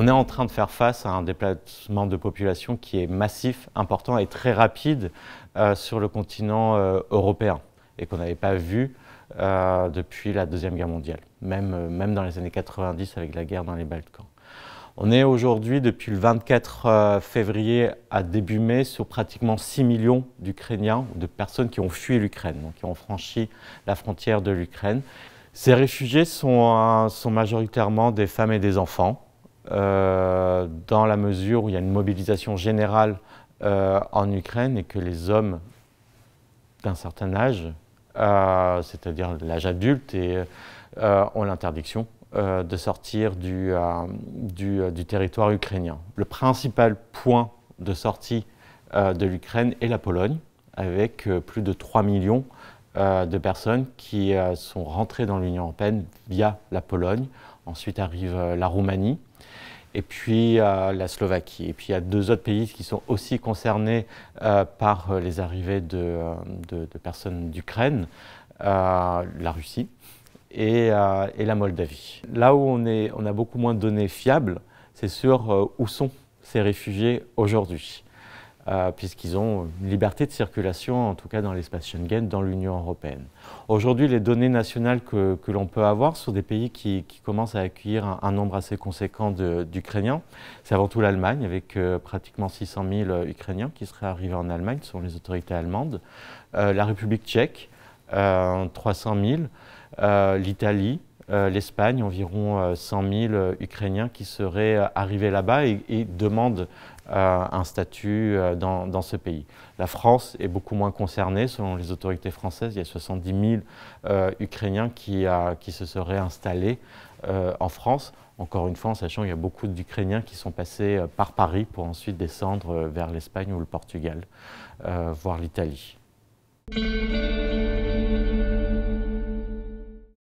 On est en train de faire face à un déplacement de population qui est massif, important et très rapide sur le continent européen et qu'on n'avait pas vu depuis la Deuxième Guerre mondiale, même dans les années 90 avec la guerre dans les Balkans. On est aujourd'hui, depuis le 24 février à début mai, sur pratiquement 6 millions d'Ukrainiens, de personnes qui ont fui l'Ukraine, donc qui ont franchi la frontière de l'Ukraine. Ces réfugiés sont majoritairement des femmes et des enfants, dans la mesure où il y a une mobilisation générale en Ukraine et que les hommes d'un certain âge, c'est-à-dire l'âge adulte, ont l'interdiction de sortir du territoire ukrainien. Le principal point de sortie de l'Ukraine est la Pologne, avec plus de 3 millions de personnes qui sont rentrées dans l'Union européenne via la Pologne. Ensuite arrive la Roumanie et puis la Slovaquie. Et puis il y a deux autres pays qui sont aussi concernés par les arrivées de personnes d'Ukraine, la Russie et la Moldavie. Là où on a beaucoup moins de données fiables, c'est sur où sont ces réfugiés aujourd'hui, puisqu'ils ont une liberté de circulation, en tout cas dans l'espace Schengen, dans l'Union européenne. Aujourd'hui, les données nationales que l'on peut avoir sur des pays qui commencent à accueillir un nombre assez conséquent d'Ukrainiens, c'est avant tout l'Allemagne, avec pratiquement 600 000 Ukrainiens qui seraient arrivés en Allemagne, selon les autorités allemandes, la République tchèque, 300 000, l'Italie, l'Espagne, environ 100 000 Ukrainiens qui seraient arrivés là-bas et demandent un statut dans ce pays. La France est beaucoup moins concernée. Selon les autorités françaises, il y a 70 000 Ukrainiens qui se seraient installés en France. Encore une fois, en sachant qu'il y a beaucoup d'Ukrainiens qui sont passés par Paris pour ensuite descendre vers l'Espagne ou le Portugal, voire l'Italie.